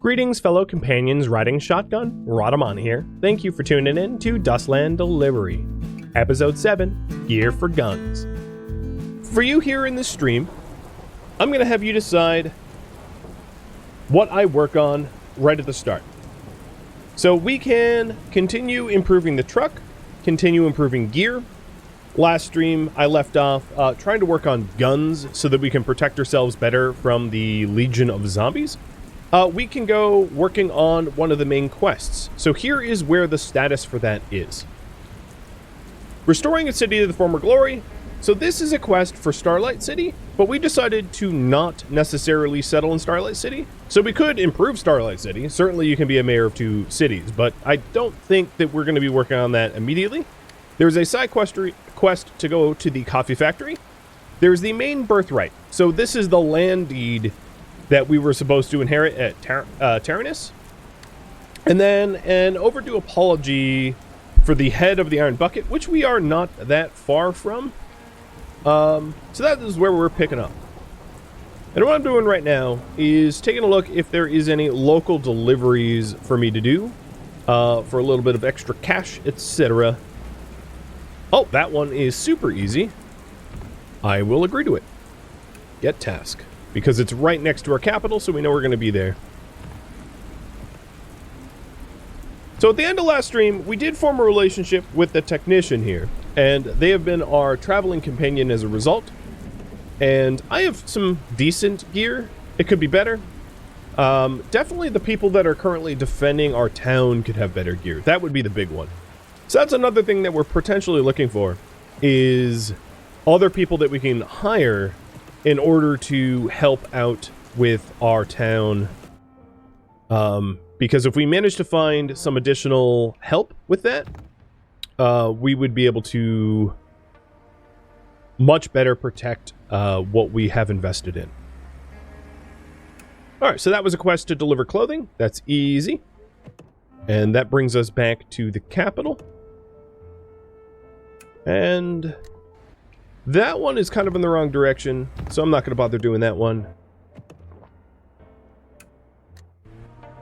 Greetings, fellow companions riding shotgun. Rhadamant here. Thank you for tuning in to Dustland Delivery, Episode 7, Gear for Guns. For you here in this stream, I'm going to have you decide what I work on right at the start. So we can continue improving the truck, continue improving gear. Last stream, I left off trying to work on guns so that we can protect ourselves better from the Legion of Zombies. We can go working on one of the main quests. So here is where the status for that is. Restoring a city to the former glory. So this is a quest for Starlight City, but we decided to not necessarily settle in Starlight City. So we could improve Starlight City. Certainly you can be a mayor of 2 cities, but I don't think that we're going to be working on that immediately. There's a side quest to go to the coffee factory. There's the main birthright. So this is the land deed that we were supposed to inherit at Taranis. And then an overdue apology for the head of the Iron Bucket, which we are not that far from. So that is where we're picking up. And what I'm doing right now is taking a look if there is any local deliveries for me to do for a little bit of extra cash, etc. Oh, that one is super easy. I will agree to it. Get task. Because it's right next to our capital, so we know we're going to be there. So at the end of last stream, we did form a relationship with the technician here. And they have been our traveling companion as a result. And I have some decent gear. It could be better. Definitely the people that are currently defending our town could have better gear. That would be the big one. So that's another thing that we're potentially looking for, is other people that we can hire in order to help out with our town. Because if we manage to find some additional help with that, we would be able to much better protect what we have invested in. Alright, so that was a quest to deliver clothing. That's easy. And that brings us back to the capital. And that one is kind of in the wrong direction, so I'm not going to bother doing that one.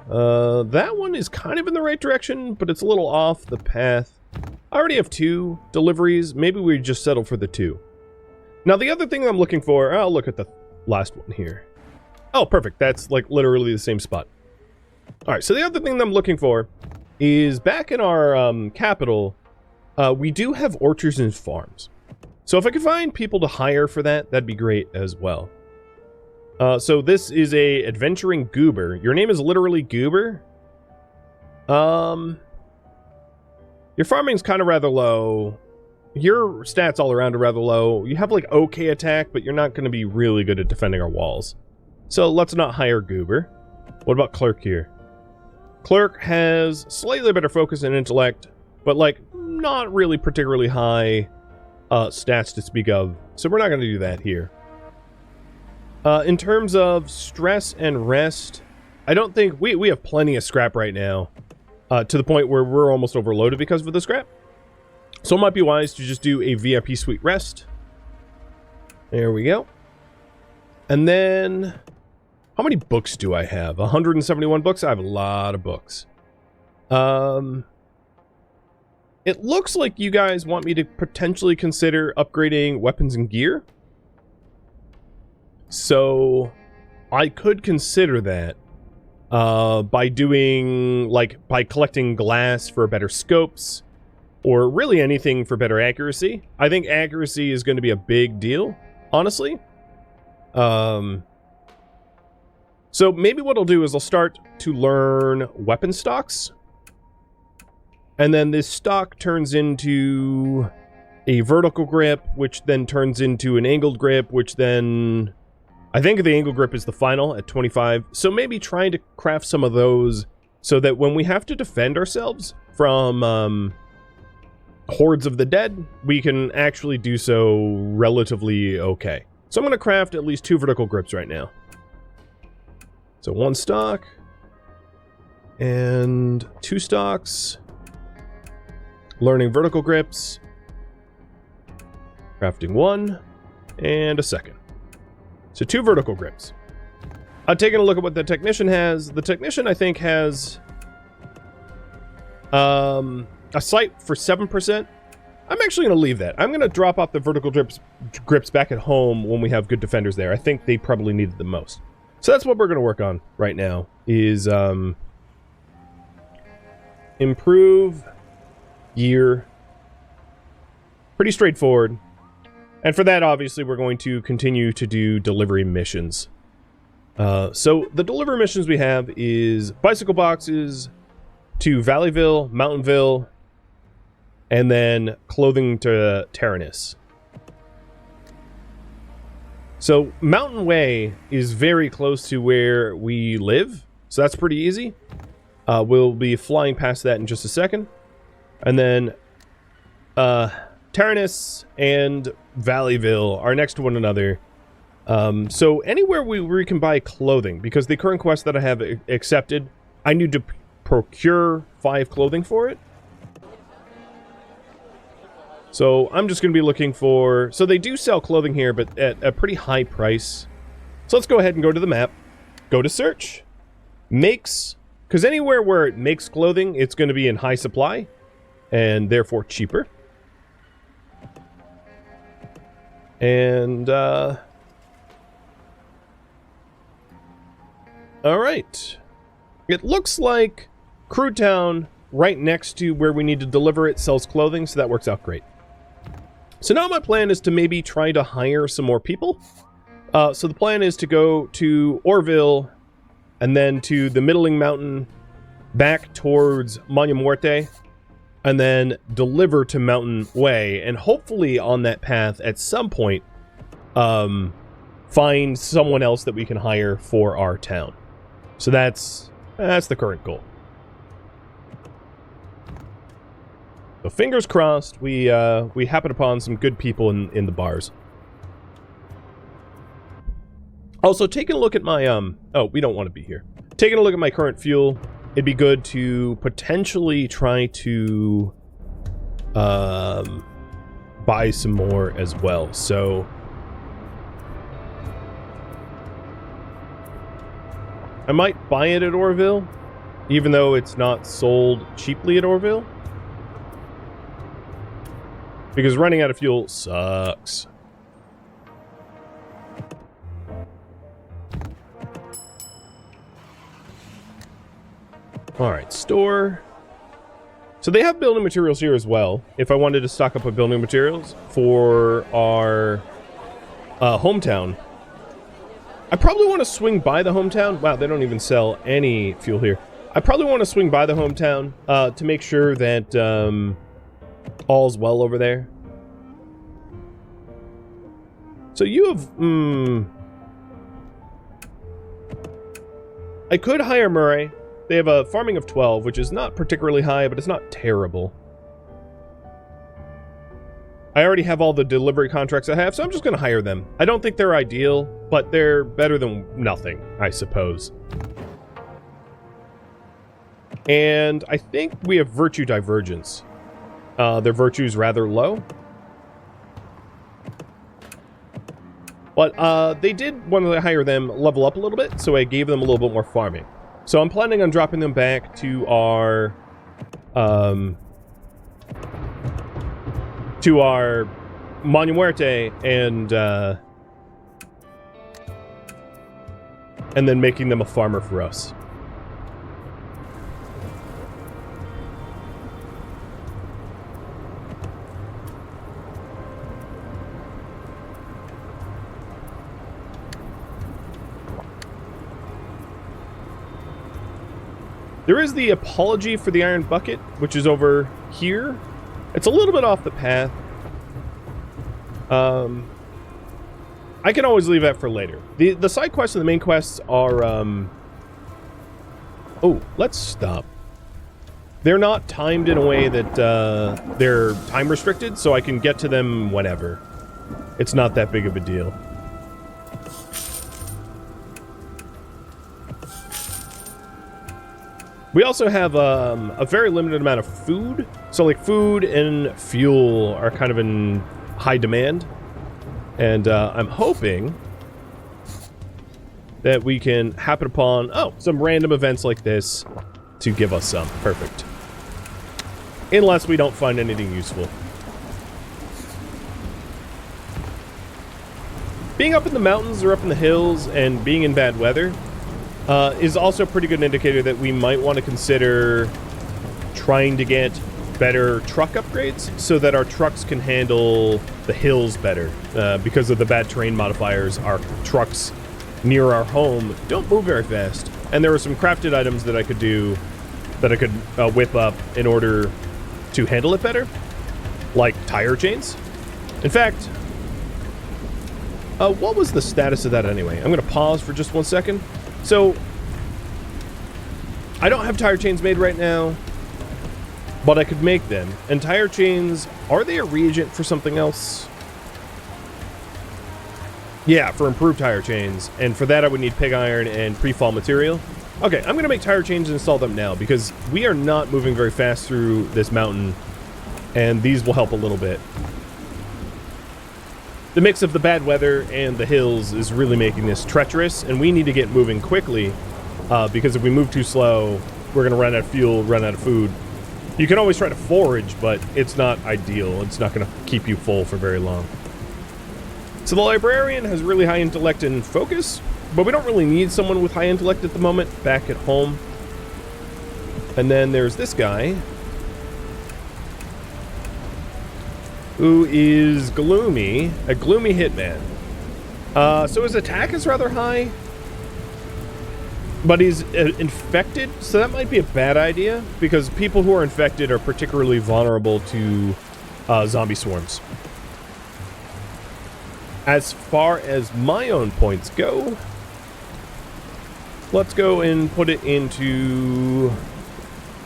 That one is kind of in the right direction, but it's a little off the path. I already have 2 deliveries. Maybe we just settle for the 2. Now, the other thing I'm looking for... I'll look at the last one here. Oh, perfect. That's, like, literally the same spot. Alright, so the other thing that I'm looking for is back in our capital, we do have orchards and farms. So if I could find people to hire for that, that'd be great as well. So this is a adventuring goober. Your name is literally Goober. Your farming's kind of rather low. Your stats all around are rather low. You have like okay attack, but you're not going to be really good at defending our walls. So let's not hire Goober. What about Clerk here? Clerk has slightly better focus and intellect, but like not really particularly high stats to speak of, so we're not going to do that here. In terms of stress and rest, I don't think... We have plenty of scrap right now, to the point where we're almost overloaded because of the scrap. So it might be wise to just do a VIP suite rest. There we go. And then... How many books do I have? 171 books? I have a lot of books. It looks like you guys want me to potentially consider upgrading weapons and gear. So I could consider that by doing, like, by collecting glass for better scopes, or really anything for better accuracy. I think accuracy is going to be a big deal, honestly. So maybe what I'll do is I'll start to learn weapon stocks. And then this stock turns into a vertical grip, which then turns into an angled grip, which then... I think the angled grip is the final at 25. So maybe trying to craft some of those so that when we have to defend ourselves from hordes of the dead, we can actually do so relatively okay. So I'm going to craft at least 2 vertical grips right now. So 1 stock and 2 stocks. Learning vertical grips. Crafting 1 and a second. So 2 vertical grips. Taking a look at what the technician has. The technician, I think, has a sight for 7%. I'm actually going to leave that. I'm going to drop off the vertical grips back at home when we have good defenders there. I think they probably need it the most. So that's what we're going to work on right now, is improve gear. Pretty straightforward. And for that, obviously, we're going to continue to do delivery missions. So the delivery missions we have is bicycle boxes to Valleyville, Mountainville, and then clothing to Taranis. So Mountain Way is very close to where we live, so that's pretty easy. We'll be flying past that in just a second. And then Taranis and Valleyville are next to one another. So anywhere we can buy clothing, because the current quest that I have accepted, I need to procure 5 clothing for it. So I'm just going to be looking for... So they do sell clothing here, but at a pretty high price. So let's go ahead and go to the map. Go to search. Makes... Because anywhere where it makes clothing, it's going to be in high supply. And therefore cheaper. And, alright. It looks like Crewtown, right next to where we need to deliver it, sells clothing, so that works out great. So now my plan is to maybe try to hire some more people. So the plan is to go to Orville, and then to the Middling Mountain, back towards Monumuerte, and then deliver to Mountain Way, and hopefully on that path at some point, find someone else that we can hire for our town. So that's the current goal. So fingers crossed, we happen upon some good people in the bars. Also, taking a look at my oh, we don't want to be here. Taking a look at my current fuel, it'd be good to potentially try to buy some more as well. So I might buy it at Orville, even though it's not sold cheaply at Orville. Because running out of fuel sucks. Alright, store. So they have building materials here as well. If I wanted to stock up with building materials for our hometown. I probably want to swing by the hometown. Wow, they don't even sell any fuel here. I probably want to swing by the hometown to make sure that all's well over there. So you have... I could hire Murray. They have a farming of 12, which is not particularly high, but it's not terrible. I already have all the delivery contracts I have, so I'm just going to hire them. I don't think they're ideal, but they're better than nothing, I suppose. And I think we have virtue divergence. Their virtue's rather low. But they did, when I hire them, level up a little bit, so I gave them a little bit more farming. So I'm planning on dropping them back to our Monumuerte and then making them a farmer for us. There is the apology for the iron bucket, which is over here. It's a little bit off the path. I can always leave that for later. The side quests and the main quests are... Oh, let's stop. They're not timed in a way that they're time restricted, so I can get to them whenever. It's not that big of a deal. We also have a very limited amount of food. So like food and fuel are kind of in high demand. And I'm hoping that we can happen upon, oh, some random events like this to give us some. Perfect. Unless we don't find anything useful. Being up in the mountains or up in the hills and being in bad weather is also a pretty good indicator that we might want to consider trying to get better truck upgrades so that our trucks can handle the hills better. Because of the bad terrain modifiers, our trucks near our home don't move very fast. And there are some crafted items that I could do, that I could whip up in order to handle it better, like tire chains. In fact, what was the status of that anyway? I'm going to pause for just 1 second. So, I don't have tire chains made right now, but I could make them. And tire chains, are they a reagent for something else? Yeah, for improved tire chains. And for that I would need pig iron and pre-fall material. Okay, I'm going to make tire chains and install them now, because we are not moving very fast through this mountain, and these will help a little bit. The mix of the bad weather and the hills is really making this treacherous, and we need to get moving quickly, because if we move too slow, we're going to run out of fuel, run out of food. You can always try to forage, but it's not ideal. It's not going to keep you full for very long. So the librarian has really high intellect and focus, but we don't really need someone with high intellect at the moment back at home. And then there's this guy, who is gloomy, a gloomy hitman. So his attack is rather high, but he's infected, so that might be a bad idea, because people who are infected are particularly vulnerable to zombie swarms. As far as my own points go, let's go and put it into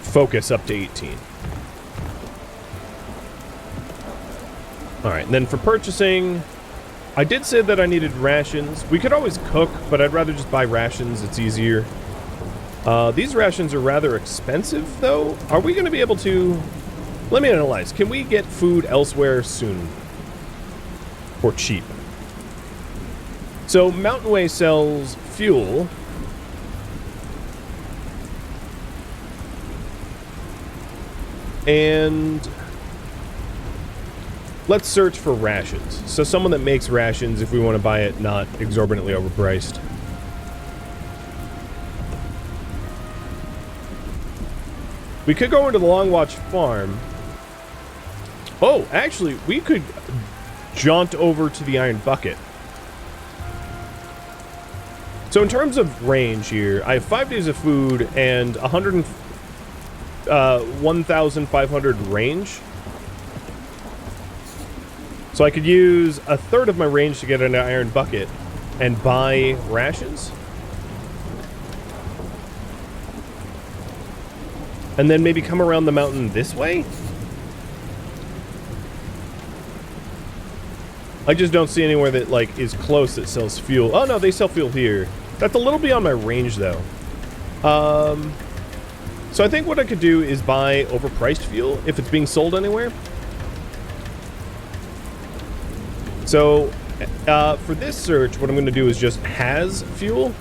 focus up to 18. Alright, and then for purchasing, I did say that I needed rations. We could always cook, but I'd rather just buy rations. It's easier. These rations are rather expensive, though. Are we going to be able to... Let me analyze. Can we get food elsewhere soon? For cheap? So, Mountain Way sells fuel. And... let's search for rations. So someone that makes rations if we want to buy it not exorbitantly overpriced. We could go into the Long Watch farm. Oh, actually, we could jaunt over to the Iron Bucket. So in terms of range here, I have 5 days of food and 1,500 range. So I could use a third of my range to get an Iron Bucket and buy rations. And then maybe come around the mountain this way? I just don't see anywhere that, like, is close that sells fuel. Oh, no, they sell fuel here. That's a little beyond my range, though. So I think what I could do is buy overpriced fuel if it's being sold anywhere. So, for this search, what I'm going to do is just has fuel.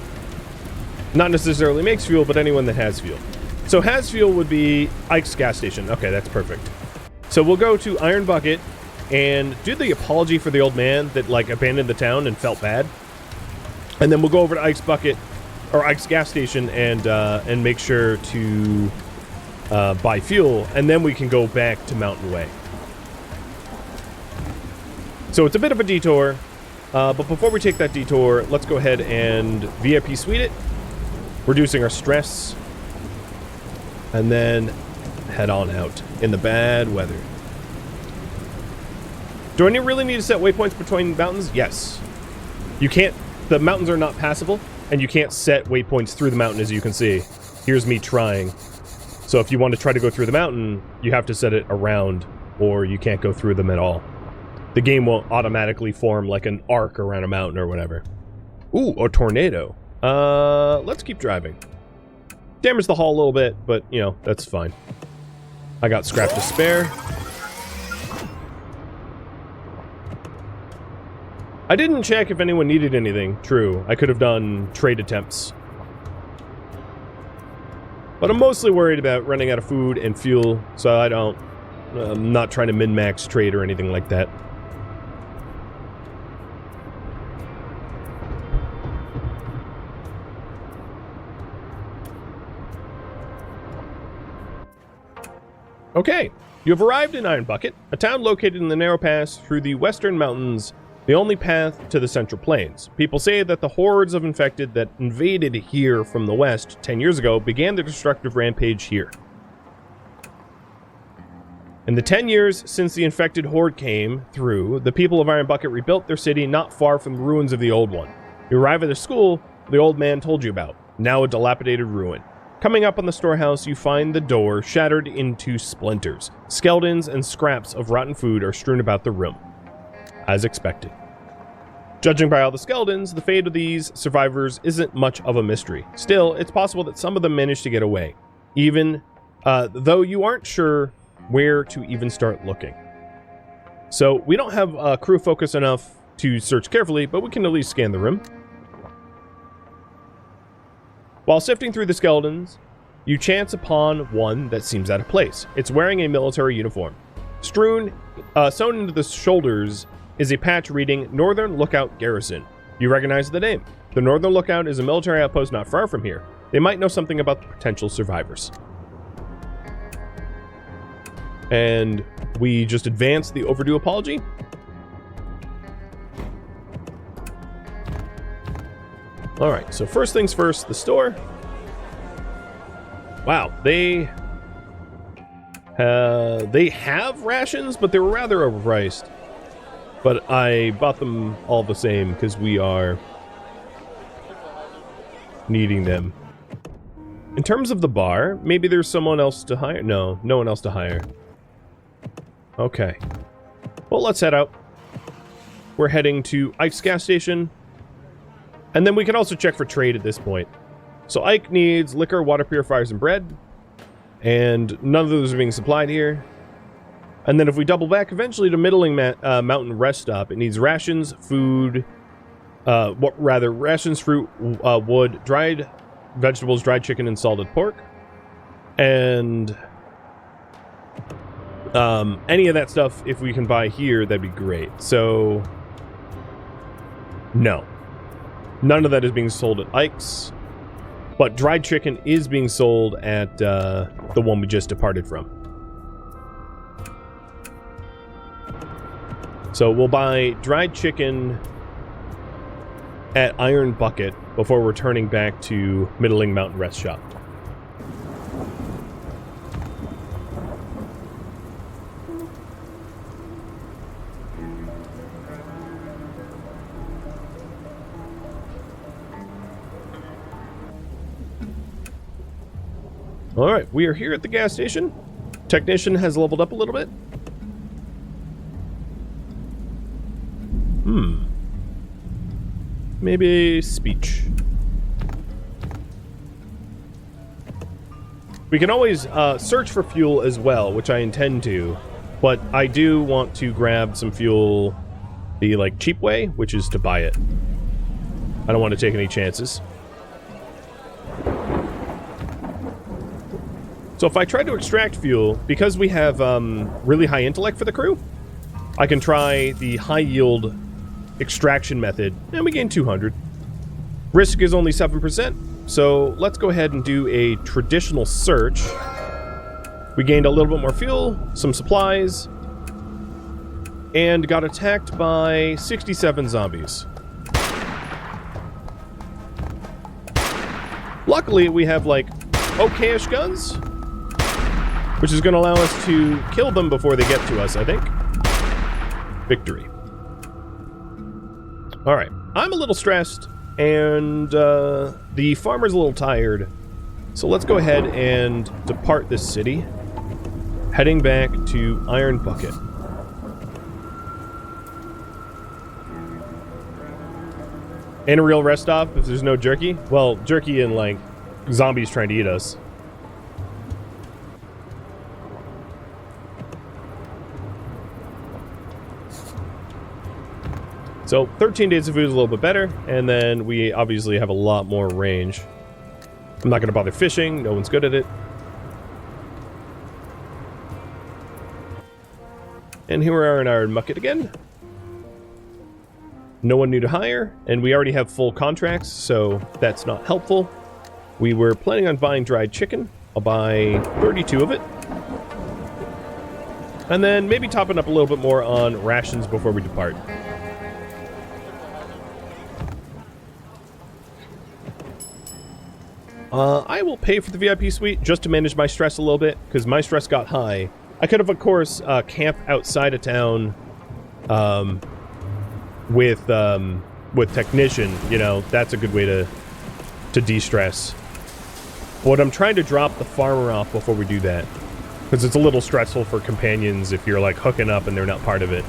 Not necessarily makes fuel, but anyone that has fuel. So has fuel would be Ike's gas station. Okay, that's perfect. So we'll go to Iron Bucket and do the apology for the old man that, like, abandoned the town and felt bad. And then we'll go over to Ike's Bucket, or Ike's gas station, and make sure to buy fuel. And then we can go back to Mountain Way. So it's a bit of a detour, but before we take that detour, let's go ahead and VIP suite it, reducing our stress, and then head on out in the bad weather. Do I really need to set waypoints between mountains? Yes. You can't, the mountains are not passable, and you can't set waypoints through the mountain, as you can see. Here's me trying. So if you want to try to go through the mountain, you have to set it around, or you can't go through them at all. The game will automatically form like an arc around a mountain or whatever. Ooh, a tornado. Let's keep driving. Damage the hull a little bit, but, you know, that's fine. I got scrap to spare. I didn't check if anyone needed anything. True, I could have done trade attempts. But I'm mostly worried about running out of food and fuel, so I'm not trying to min-max trade or anything like that. Okay, you have arrived in Iron Bucket, a town located in the narrow pass through the western mountains, the only path to the central plains. People say that the hordes of infected that invaded here from the west 10 years ago began their destructive rampage here. In the 10 years since the infected horde came through, the people of Iron Bucket rebuilt their city not far from the ruins of the old one. You arrive at the school the old man told you about, now a dilapidated ruin. Coming up on the storehouse, you find the door shattered into splinters. Skeletons and scraps of rotten food are strewn about the room, as expected. Judging by all the skeletons, the fate of these survivors isn't much of a mystery. Still, it's possible that some of them managed to get away, even though you aren't sure where to even start looking. So we don't have crew focus enough to search carefully, but we can at least scan the room. While sifting through the skeletons, you chance upon one that seems out of place. It's wearing a military uniform. Sewn into the shoulders is a patch reading Northern Lookout Garrison. You recognize the name. The Northern Lookout is a military outpost not far from here. They might know something about the potential survivors. And we just advance the overdue apology. Alright, so first things first, the store. Wow, they have rations, but they were rather overpriced. But I bought them all the same because we are needing them. In terms of the bar, maybe there's someone else to hire? No, no one else to hire. Okay. Well, let's head out. We're heading to Ike's gas station. And then we can also check for trade at this point. So Ike needs liquor, water purifiers, and bread. And none of those are being supplied here. And then if we double back eventually to Middling Mountain Rest Stop, it needs rations, food, rations, fruit, wood, dried vegetables, dried chicken, and salted pork. And any of that stuff, if we can buy here, that'd be great. So, no. None of that is being sold at Ike's. But dried chicken is being sold at the one we just departed from. So we'll buy dried chicken at Iron Bucket before returning back to Middling Mountain Rest Shop. Alright, we are here at the gas station. Technician has leveled up a little bit. Maybe speech. We can always search for fuel as well, which I intend to. But I do want to grab some fuel the cheap way, which is to buy it. I don't want to take any chances. So if I try to extract fuel, because we have really high intellect for the crew, I can try the high yield extraction method, and we gain 200. Risk is only 7%, so let's go ahead and do a traditional search. We gained a little bit more fuel, some supplies, and got attacked by 67 zombies. Luckily, we have okay-ish guns, which is going to allow us to kill them before they get to us, I think. Victory. Alright, I'm a little stressed, and the farmer's a little tired. So let's go ahead and depart this city, heading back to Iron Bucket. And a real rest stop if there's no jerky? Well, jerky and, zombies trying to eat us. So 13 days of food is a little bit better, and then we obviously have a lot more range. I'm not going to bother fishing. No one's good at it. And here we are in our bucket again. No one new to hire, and we already have full contracts, so that's not helpful. We were planning on buying dried chicken. I'll buy 32 of it. And then maybe topping up a little bit more on rations before we depart. I will pay for the VIP suite just to manage my stress a little bit, because my stress got high. I could have, of course, camp outside of town with Technician. You know, that's a good way to de-stress. But I'm trying to drop the farmer off before we do that, because it's a little stressful for companions if you're, like, hooking up and they're not part of it.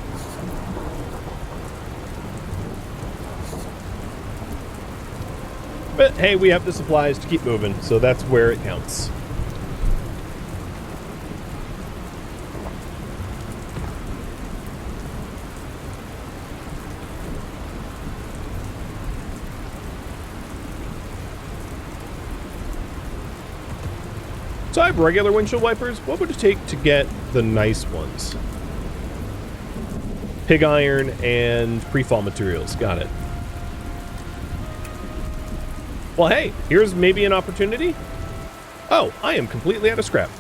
But, hey, we have the supplies to keep moving, so that's where it counts. So I have regular windshield wipers. What would it take to get the nice ones? Pig iron and pre-fall materials. Got it. Well, hey, here's maybe an opportunity. Oh, I am completely out of scrap.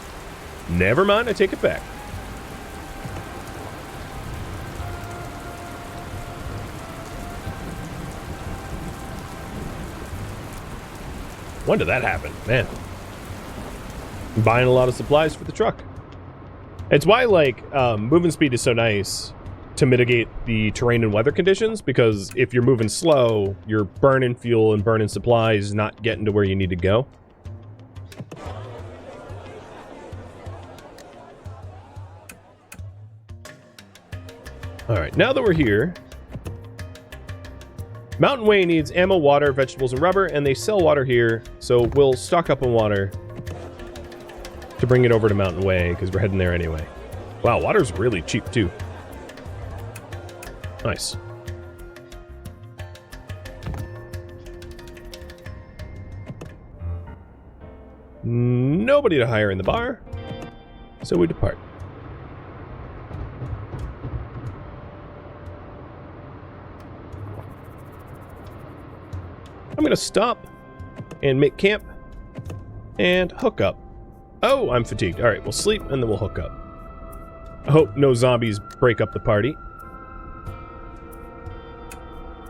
Never mind, I take it back. When did that happen? Man. I'm buying a lot of supplies for the truck. It's why, like, moving speed is so nice to mitigate the terrain and weather conditions, because if you're moving slow, you're burning fuel and burning supplies, not getting to where you need to go. Alright, now that we're here, Mountain Way needs ammo, water, vegetables, and rubber, and they sell water here, so we'll stock up on water to bring it over to Mountain Way, because we're heading there anyway. Wow, water's really cheap, too. Nice. Nobody to hire in the bar, so we depart. I'm going to stop and make camp and hook up. Oh, I'm fatigued. All right, we'll sleep and then we'll hook up. I hope no zombies break up the party.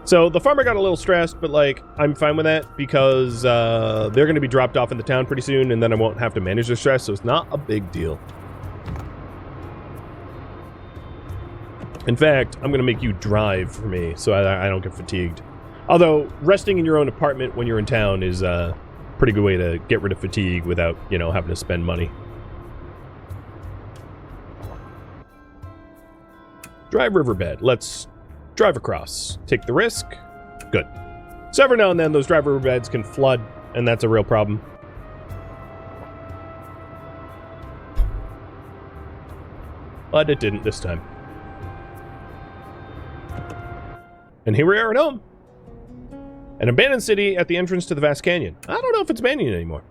So the farmer got a little stressed, but like I'm fine with that because they're going to be dropped off in the town pretty soon, and then I won't have to manage their stress, so it's not a big deal. In fact, I'm going to make you drive for me so I don't get fatigued. Although resting in your own apartment when you're in town is a pretty good way to get rid of fatigue without, you know, having to spend money. Drive riverbed. Let's drive across. Take the risk. Good. So every now and then those drive riverbeds can flood, and that's a real problem. But it didn't this time. And here we are at home. An abandoned city at the entrance to the vast canyon. I don't know if it's abandoned anymore.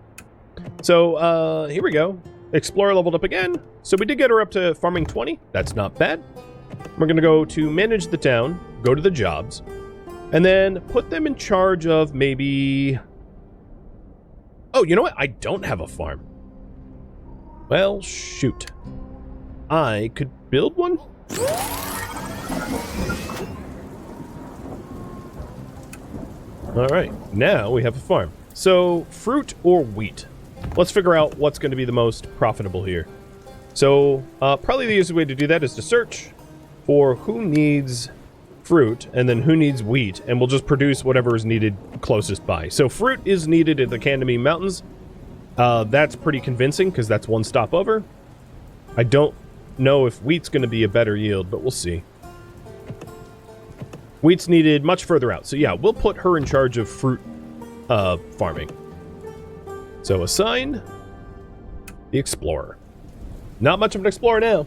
So, here we go. Explorer leveled up again. So we did get her up to farming 20. That's not bad. We're going to go to manage the town, go to the jobs, and then put them in charge of maybe... Oh, you know what? I don't have a farm. Well, shoot. I could build one? Alright, now we have a farm. So, fruit or wheat? Let's figure out what's going to be the most profitable here. So, probably the easiest way to do that is to search for who needs fruit and then who needs wheat, and we'll just produce whatever is needed closest by. So, fruit is needed at the Candomene Mountains. That's pretty convincing because that's one stop over. I don't know if wheat's going to be a better yield, but we'll see. Wheat's needed much further out. So yeah, we'll put her in charge of fruit farming. So assign the explorer. Not much of an explorer now.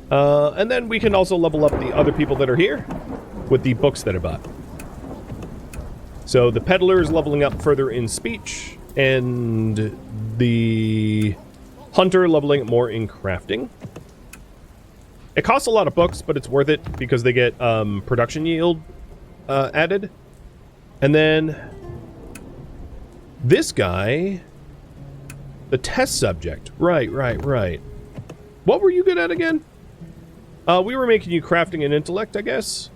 And then we can also level up the other people that are here. with the books that I bought. So the peddler is leveling up further in speech, and the hunter leveling up more in crafting. It costs a lot of books, but it's worth it because they get production yield added. And then this guy, the test subject. Right. What were you good at again? We were making you crafting and intellect, I guess.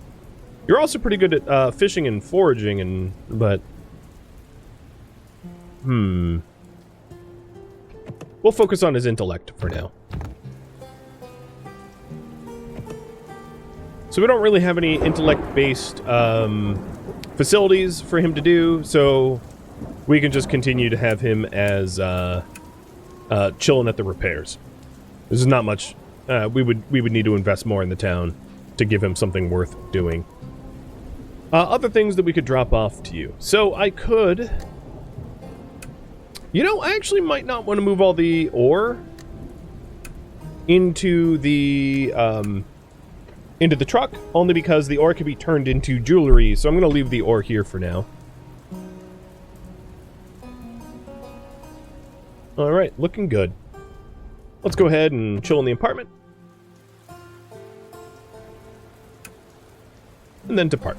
You're also pretty good at fishing and foraging, but we'll focus on his intellect for now. So we don't really have any intellect-based facilities for him to do, so we can just continue to have him as chilling at the repairs. This is not much. We would need to invest more in the town to give him something worth doing. Other things that we could drop off to you. So I could... You know, I actually might not want to move all the ore into the truck, only because the ore can be turned into jewelry, so I'm going to leave the ore here for now. Alright, looking good. Let's go ahead and chill in the apartment. And then depart.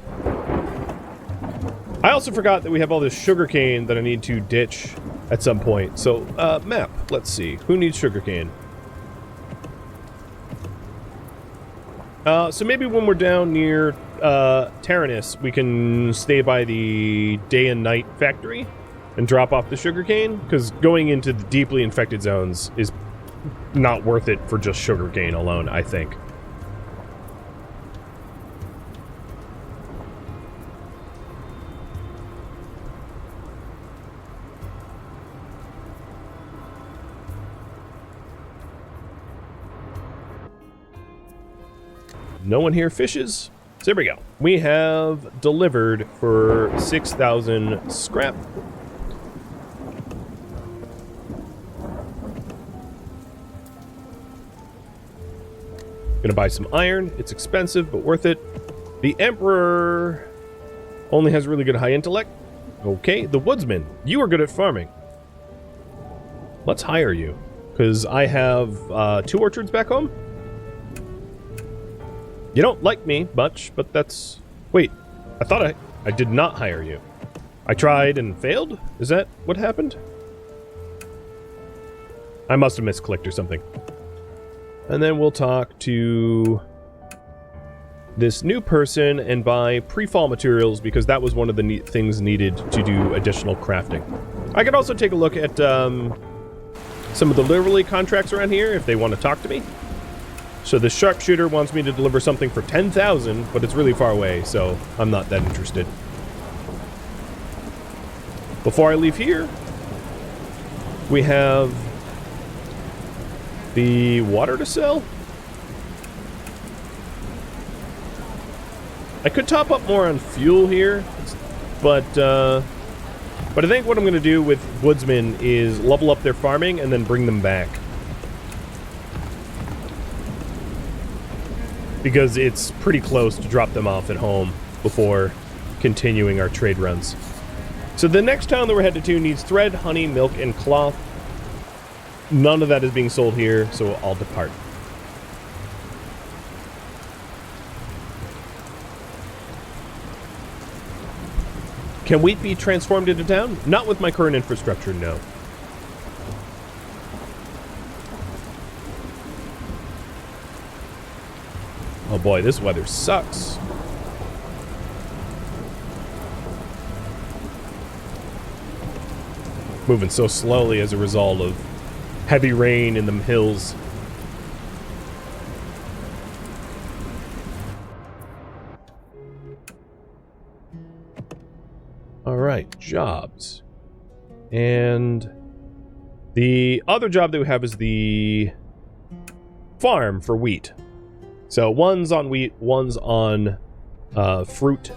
I also forgot that we have all this sugarcane that I need to ditch at some point. So, map. Let's see. Who needs sugarcane? So maybe when we're down near Taranis, we can stay by the day and night factory and drop off the sugarcane, because going into the deeply infected zones is not worth it for just sugarcane alone, I think. No one here fishes. So there we go. We have delivered for 6,000 scrap. Gonna buy some iron. It's expensive, but worth it. The Emperor only has really good high intellect. Okay, the Woodsman. You are good at farming. Let's hire you, because I have 2 orchards back home. You don't like me much, but that's... Wait, I thought I did not hire you. I tried and failed? Is that what happened? I must have misclicked or something. And then we'll talk to this new person and buy pre-fall materials, because that was one of the things needed to do additional crafting. I could also take a look at some of the delivery contracts around here if they want to talk to me. So the sharpshooter wants me to deliver something for 10,000, but it's really far away, so I'm not that interested. Before I leave here, we have the water to sell. I could top up more on fuel here, but I think what I'm going to do with Woodsman is level up their farming and then bring them back. Because it's pretty close to drop them off at home before continuing our trade runs. So the next town that we're headed to needs thread, honey, milk, and cloth. None of that is being sold here, so I'll depart. Can wheat be transformed into town? Not with my current infrastructure, no. Oh boy, this weather sucks. Moving so slowly as a result of heavy rain in the hills. Alright, jobs. And the other job that we have is the farm for wheat. So one's on wheat, one's on fruit.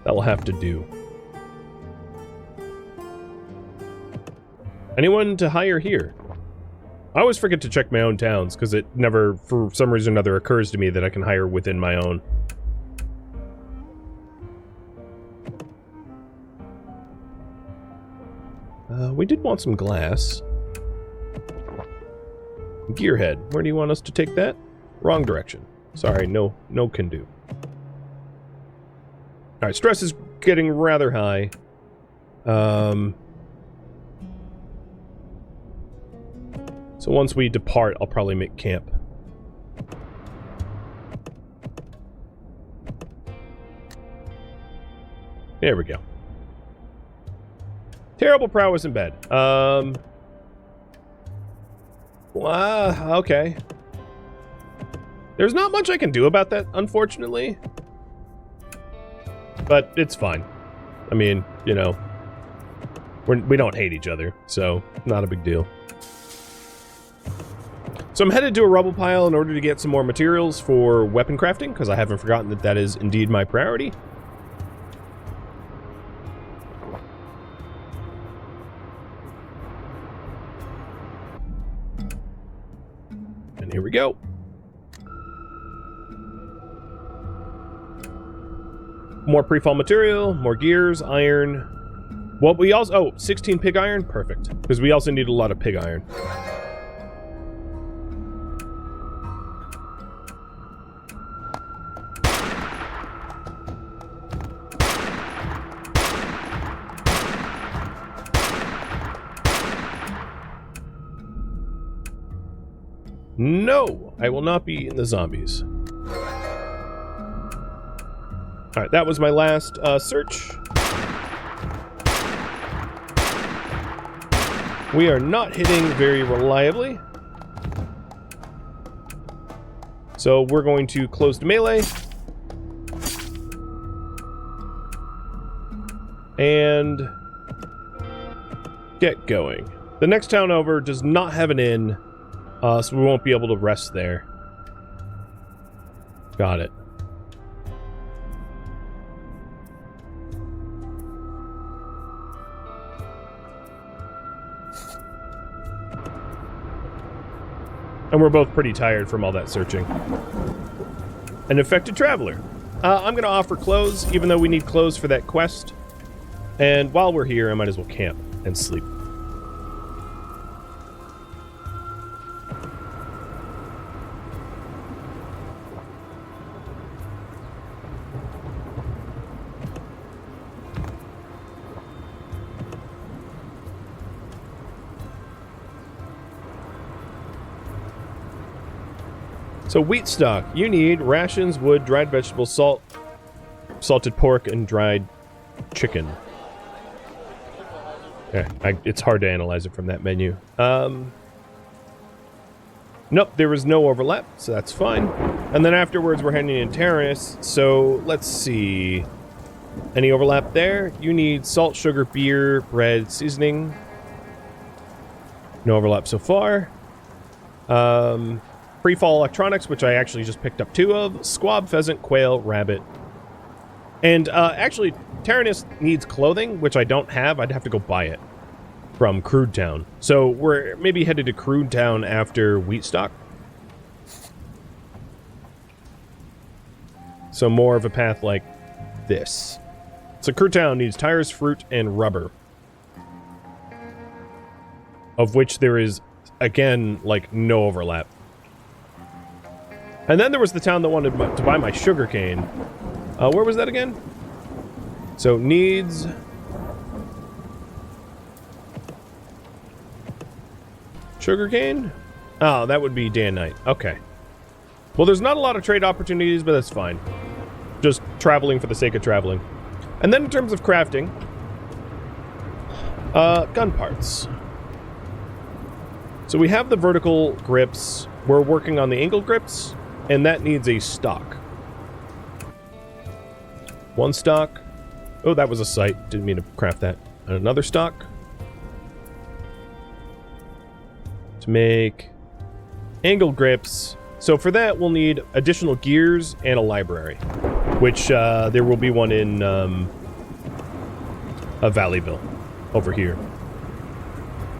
That will have to do. Anyone to hire here? I always forget to check my own towns, because it never, for some reason or another, occurs to me that I can hire within my own. We did want some glass. Gearhead, where do you want us to take that? Wrong direction. Sorry, no can do. Alright, stress is getting rather high. So once we depart, I'll probably make camp. There we go. Terrible prowess in bed. Okay. There's not much I can do about that, unfortunately. But it's fine. I mean, you know, we don't hate each other, so not a big deal. So I'm headed to a rubble pile in order to get some more materials for weapon crafting, because I haven't forgotten that that is indeed my priority. And here we go. More pre-fall material, more gears, iron. Well, we also... Oh, 16 pig iron? Perfect. Because we also need a lot of pig iron. No! I will not be in the zombies. Alright, that was my last search. We are not hitting very reliably. So we're going to close the melee. And get going. The next town over does not have an inn, so we won't be able to rest there. Got it. And we're both pretty tired from all that searching. An infected traveler. I'm going to offer clothes, even though we need clothes for that quest. And while we're here, I might as well camp and sleep. So wheat stock, you need rations, wood, dried vegetables, salt, salted pork, and dried chicken. Yeah, it's hard to analyze it from that menu. Nope, there was no overlap, so that's fine. And then afterwards we're heading in Terrace, so let's see. Any overlap there? You need salt, sugar, beer, bread, seasoning. No overlap so far. Pre-fall electronics, which I actually just picked up 2 of. Squab, pheasant, quail, rabbit. And actually, Taranis needs clothing, which I don't have. I'd have to go buy it from Crude Town. So we're maybe headed to Crude Town after Wheatstock. So more of a path like this. So Crude Town needs tires, fruit, and rubber. Of which there is, again, like, no overlap. And then there was the town that wanted to buy my sugarcane. Where was that again? So, needs... sugarcane? Oh, that would be day and night. Okay. Well, there's not a lot of trade opportunities, but that's fine. Just traveling for the sake of traveling. And then in terms of crafting... gun parts. So we have the vertical grips. We're working on the angle grips. And that needs a stock. 1 stock. Oh, that was a sight. Didn't mean to craft that. And another stock. To make angle grips. So for that, we'll need additional gears and a library. Which, there will be one in, Valleyville. Over here.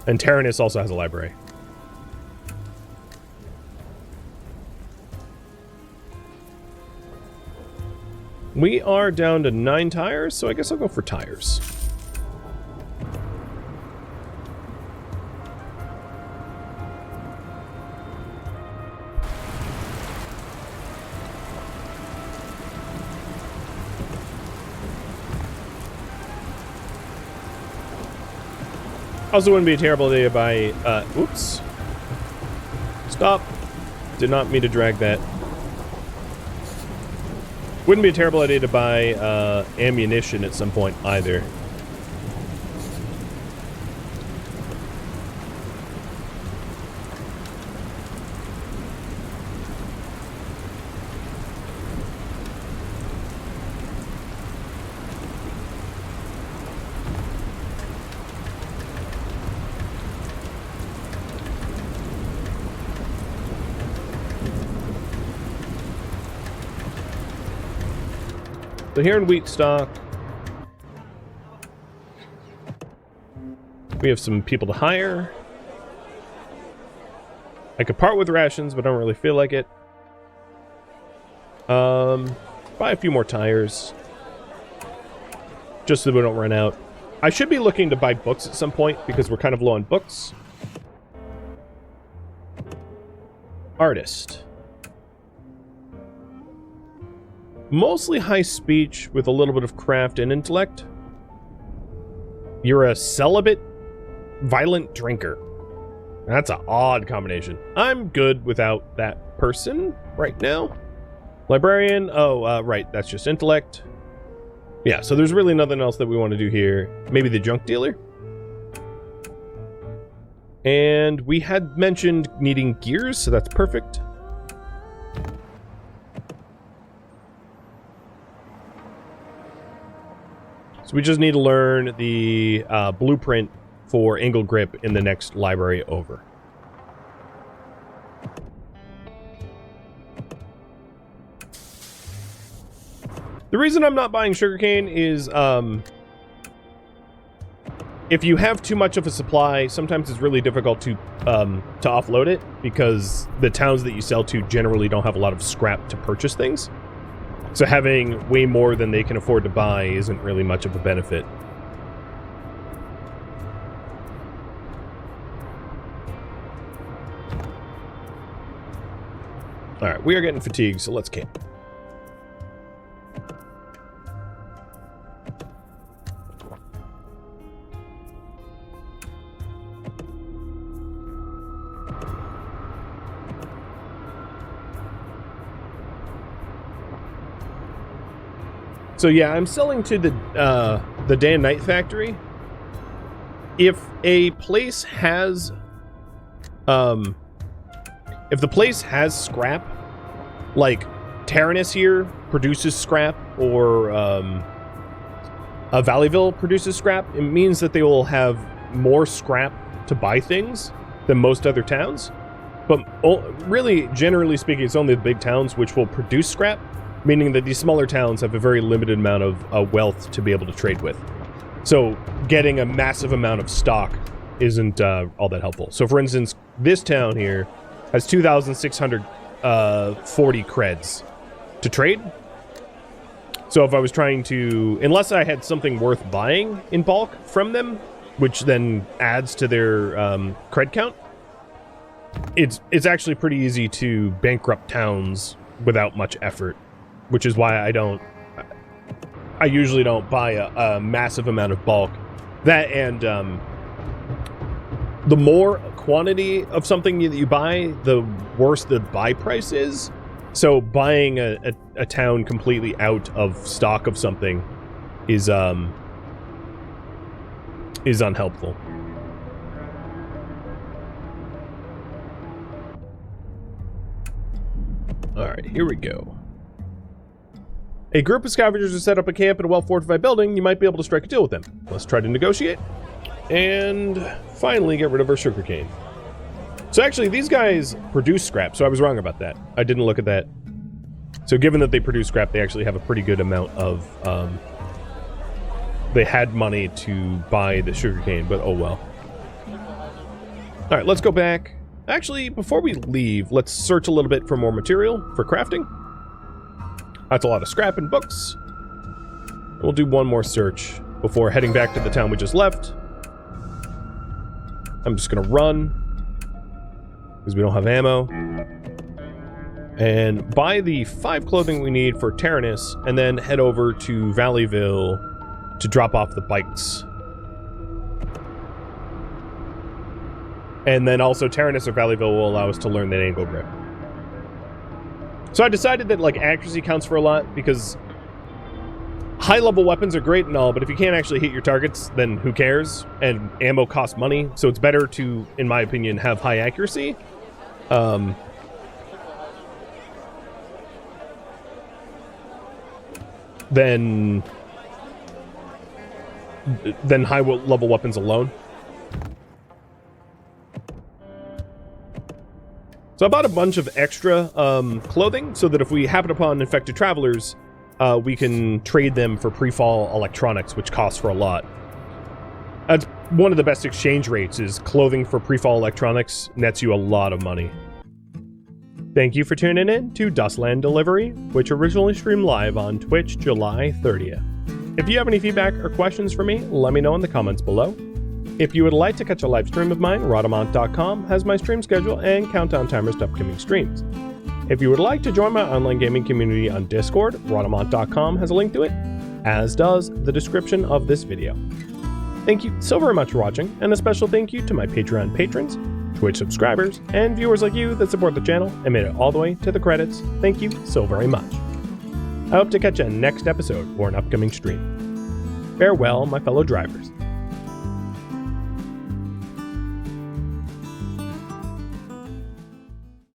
And Taranis also has a library. We are down to 9 tires, so I guess I'll go for tires. Also wouldn't be a terrible idea to buy, oops. Stop. Did not mean to drag that. Wouldn't be a terrible idea to buy, ammunition at some point either. So here in wheat stock, we have some people to hire. I could part with rations, but I don't really feel like it. Buy a few more tires, just so we don't run out. I should be looking to buy books at some point, because we're kind of low on books. Artist. Mostly high speech with a little bit of craft and intellect. You're a celibate, violent drinker. That's an odd combination. I'm good without that person right now. Librarian, right, that's just intellect. Yeah, so there's really nothing else that we want to do here. Maybe the junk dealer. And we had mentioned needing gears, so that's perfect. So we just need to learn the blueprint for angle grip in the next library over. The reason I'm not buying sugarcane is if you have too much of a supply, sometimes it's really difficult to offload it, because the towns that you sell to generally don't have a lot of scrap to purchase things. So having way more than they can afford to buy isn't really much of a benefit. Alright, we are getting fatigued, so let's camp. So yeah, I'm selling to the day and night factory. If a place has, if the place has scrap, like Taranis here produces scrap, or Valleyville produces scrap, it means that they will have more scrap to buy things than most other towns. But really, generally speaking, it's only the big towns which will produce scrap, meaning that these smaller towns have a very limited amount of wealth to be able to trade with. So getting a massive amount of stock isn't all that helpful. So for instance, this town here has 2,640 creds to trade. So if I was trying to, unless I had something worth buying in bulk from them, which then adds to their cred count, it's actually pretty easy to bankrupt towns without much effort. Which is why I usually don't buy a massive amount of bulk. That and the more quantity of something that you buy, the worse the buy price is. So buying a town completely out of stock of something is unhelpful. All right, here we go. A group of scavengers has set up a camp in a well-fortified building. You might be able to strike a deal with them. Let's try to negotiate. And finally get rid of our sugarcane. So actually, these guys produce scrap, so I was wrong about that. I didn't look at that. So given that they produce scrap, they actually have a pretty good amount of... they had money to buy the sugarcane, but oh well. Alright, let's go back. Actually, before we leave, let's search a little bit for more material for crafting. That's a lot of scrap and books. We'll do one more search before heading back to the town we just left. I'm just gonna run, because we don't have ammo. And buy the 5 clothing we need for Taranis, and then head over to Valleyville to drop off the bikes. And then also Tyrannus or Valleyville will allow us to learn that angle grip. So I decided that like accuracy counts for a lot, because high level weapons are great and all, but if you can't actually hit your targets, then who cares? And ammo costs money, so it's better to, in my opinion, have high accuracy. Than high level weapons alone. So I bought a bunch of extra clothing so that if we happen upon infected travelers, we can trade them for pre-fall electronics, which costs for a lot. That's one of the best exchange rates, is clothing for pre-fall electronics nets you a lot of money. Thank you for tuning in to Dustland Delivery, which originally streamed live on Twitch July 30th. If you have any feedback or questions for me, let me know in the comments below. If you would like to catch a live stream of mine, Rhadamant.com has my stream schedule and countdown timers to upcoming streams. If you would like to join my online gaming community on Discord, Rhadamant.com has a link to it, as does the description of this video. Thank you so very much for watching, and a special thank you to my Patreon patrons, Twitch subscribers, and viewers like you that support the channel and made it all the way to the credits. Thank you so very much. I hope to catch you next episode or an upcoming stream. Farewell, my fellow drivers.